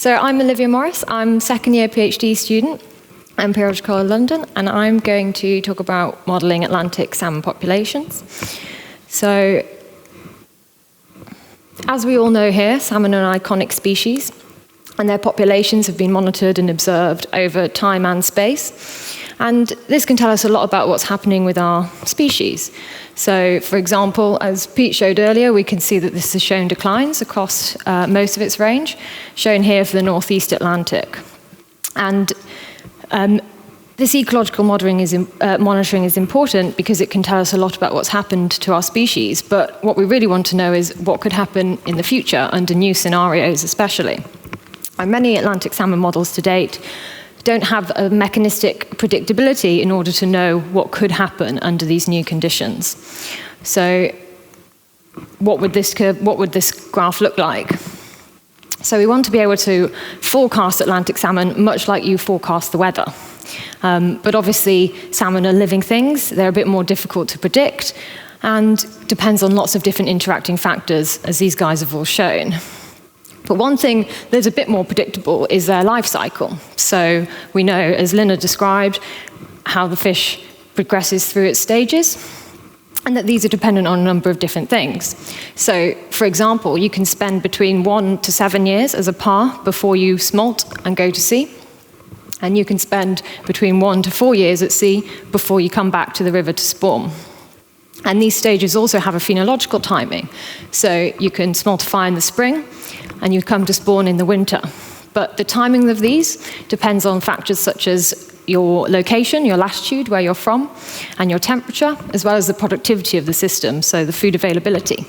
So I'm Olivia Morris. I'm second year PhD student at Imperial College London, and I'm going to talk about modelling Atlantic salmon populations. So, as we all know here, salmon are an iconic species, and their populations have been monitored and observed over time and space. And this can tell us a lot about what's happening with our species. So, for example, as Pete showed earlier, we can see that this has shown declines across most of its range, shown here for the Northeast Atlantic. And this ecological monitoring is important because it can tell us a lot about what's happened to our species. But what we really want to know is what could happen in the future under new scenarios, especially. And many Atlantic salmon models to date don't have a mechanistic predictability in order to know what could happen under these new conditions. So what would this graph look like? So we want to be able to forecast Atlantic salmon much like you forecast the weather. But obviously, salmon are living things. They're a bit more difficult to predict and depends on lots of different interacting factors, as these guys have all shown. But one thing that's a bit more predictable is their life cycle. So we know, as Lina described, how the fish progresses through its stages, and that these are dependent on a number of different things. So, for example, you can spend between 1 to 7 years as a par before you smolt and go to sea. And you can spend between 1 to 4 years at sea before you come back to the river to spawn. And these stages also have a phenological timing. So you can smoltify in the spring, and you come to spawn in the winter. But the timing of these depends on factors such as your location, your latitude, where you're from, and your temperature, as well as the productivity of the system, so the food availability.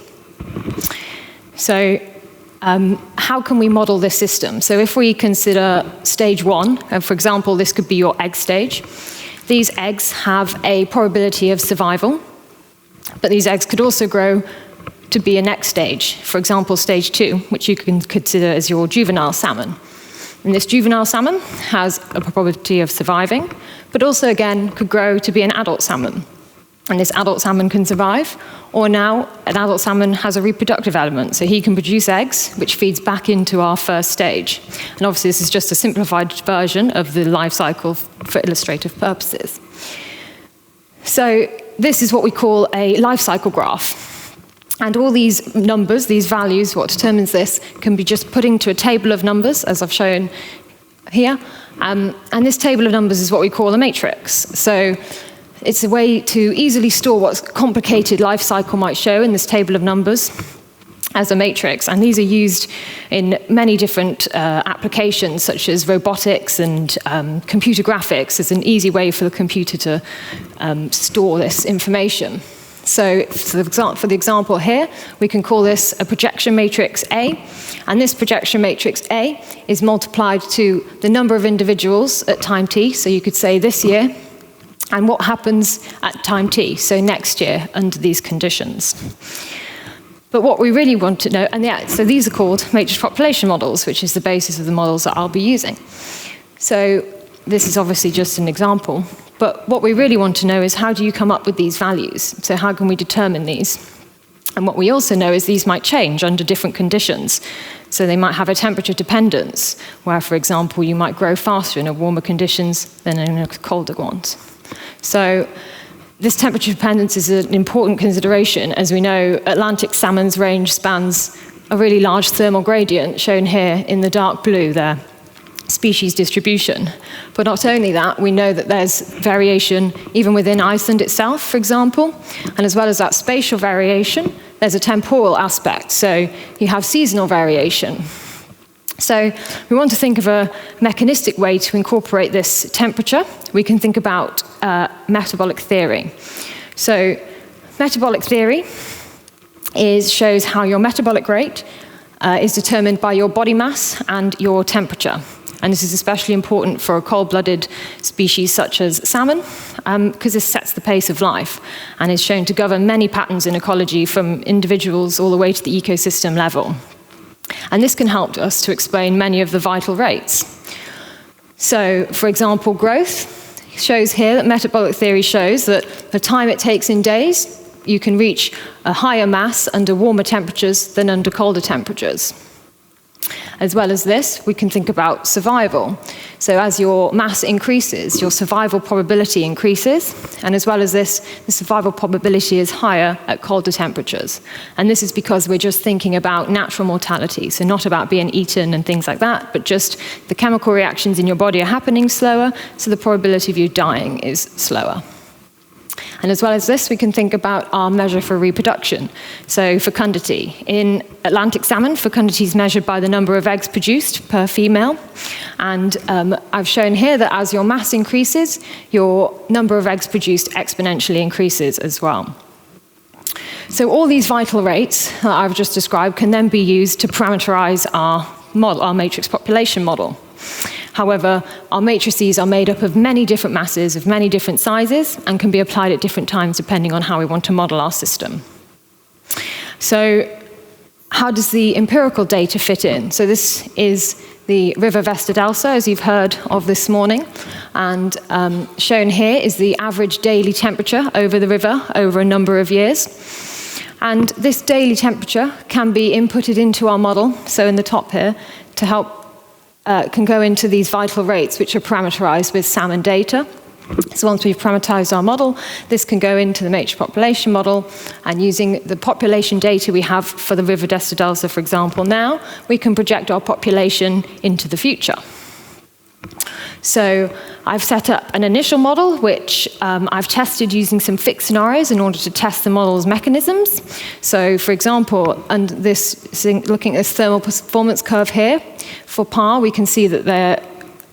So how can we model this system? So if we consider stage 1, and for example, this could be your egg stage, these eggs have a probability of survival, but these eggs could also grow to be a next stage, for example, stage 2, which you can consider as your juvenile salmon. And this juvenile salmon has a probability of surviving, but also, again, could grow to be an adult salmon. And this adult salmon can survive, or now an adult salmon has a reproductive element, so he can produce eggs, which feeds back into our first stage. And obviously, this is just a simplified version of the life cycle for illustrative purposes. So this is what we call a life cycle graph. And all these numbers, these values, what determines this, can be just put into a table of numbers, as I've shown here. And this table of numbers is what we call a matrix. So it's a way to easily store what complicated life cycle might show in this table of numbers as a matrix. And these are used in many different applications, such as robotics and computer graphics, as an easy way for the computer to store this information. So for the example here, we can call this a projection matrix A, and this projection matrix A is multiplied to the number of individuals at time t, so you could say this year, and what happens at time t, so next year under these conditions. But what we really want to know, so these are called matrix population models, which is the basis of the models that I'll be using. So this is obviously just an example. But what we really want to know is how do you come up with these values? So how can we determine these? And what we also know is these might change under different conditions. So they might have a temperature dependence, where, for example, you might grow faster in warmer conditions than in colder ones. So this temperature dependence is an important consideration. As we know, Atlantic salmon's range spans a really large thermal gradient, shown here in the dark blue there. Species distribution. But not only that, we know that there's variation even within Iceland itself, for example, and as well as that spatial variation, there's a temporal aspect, so you have seasonal variation. So we want to think of a mechanistic way to incorporate this temperature. We can think about metabolic theory. So metabolic theory shows how your metabolic rate is determined by your body mass and your temperature. And this is especially important for a cold-blooded species such as salmon, because this sets the pace of life and is shown to govern many patterns in ecology from individuals all the way to the ecosystem level. And this can help us to explain many of the vital rates. So, for example, growth shows here that metabolic theory shows that the time it takes in days, you can reach a higher mass under warmer temperatures than under colder temperatures. As well as this, we can think about survival. So as your mass increases, your survival probability increases, and as well as this, the survival probability is higher at colder temperatures. And this is because we're just thinking about natural mortality, so not about being eaten and things like that, but just the chemical reactions in your body are happening slower, so the probability of you dying is slower. And as well as this, we can think about our measure for reproduction. So fecundity. In Atlantic salmon, fecundity is measured by the number of eggs produced per female. And I've shown here that as your mass increases, your number of eggs produced exponentially increases as well. So all these vital rates that I've just described can then be used to parameterize our model, our matrix population model. However, our matrices are made up of many different masses, of many different sizes, and can be applied at different times depending on how we want to model our system. So how does the empirical data fit in? So this is the river Vesta d'Elsa, as you've heard of this morning. And shown here is the average daily temperature over the river over a number of years. And this daily temperature can be inputted into our model, so in the top here, to help can go into these vital rates, which are parameterized with salmon data. So once we've parameterized our model, this can go into the matrix population model, and using the population data we have for the river Vesta d'Elsa, for example, now, we can project our population into the future. So I've set up an initial model, which I've tested using some fixed scenarios in order to test the model's mechanisms. So for example, and looking at this thermal performance curve here, for PAR, we can see that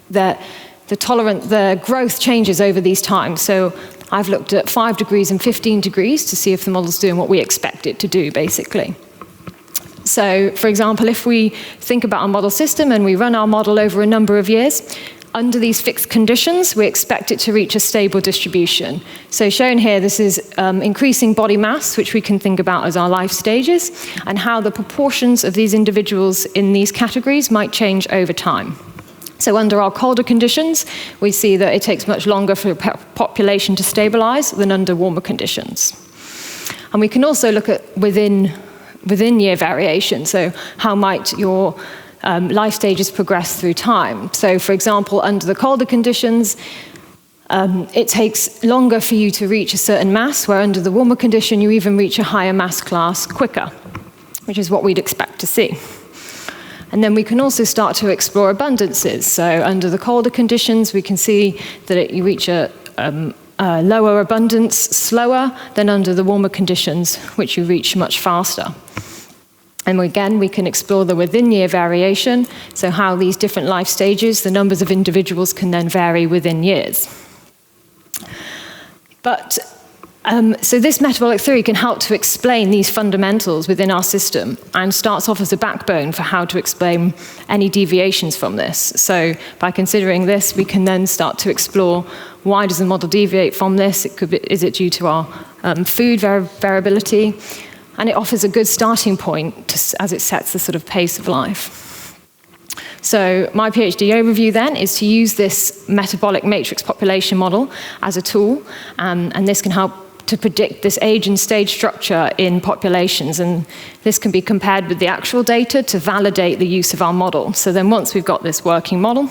the growth changes over these times. So I've looked at 5 degrees and 15 degrees to see if the model's doing what we expect it to do, basically. So, for example, if we think about our model system and we run our model over a number of years, under these fixed conditions, we expect it to reach a stable distribution. So shown here, this is increasing body mass, which we can think about as our life stages, and how the proportions of these individuals in these categories might change over time. So under our colder conditions, we see that it takes much longer for the population to stabilize than under warmer conditions. And we can also look at within year variation, so how might your life stages progress through time. So for example, under the colder conditions, it takes longer for you to reach a certain mass, where under the warmer condition, you even reach a higher mass class quicker, which is what we'd expect to see. And then we can also start to explore abundances. So under the colder conditions, we can see that you reach a lower abundance slower than under the warmer conditions, which you reach much faster. And again, we can explore the within-year variation, so how these different life stages, the numbers of individuals can then vary within years. But so this metabolic theory can help to explain these fundamentals within our system, and starts off as a backbone for how to explain any deviations from this. So by considering this, we can then start to explore, why does the model deviate from this? Is it due to our food variability? And it offers a good starting point as it sets the sort of pace of life. So my PhD overview then is to use this metabolic matrix population model as a tool, and this can help to predict this age and stage structure in populations, and this can be compared with the actual data to validate the use of our model. So then once we've got this working model,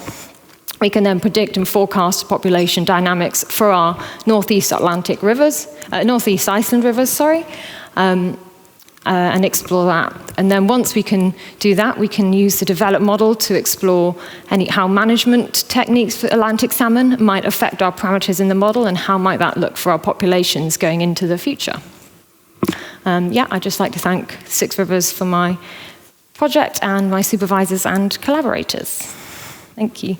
we can then predict and forecast population dynamics for our Northeast Iceland rivers, and explore that. And then once we can do that, we can use the developed model to explore how management techniques for Atlantic salmon might affect our parameters in the model, and how might that look for our populations going into the future. I'd just like to thank Six Rivers for my project, and my supervisors and collaborators. Thank you.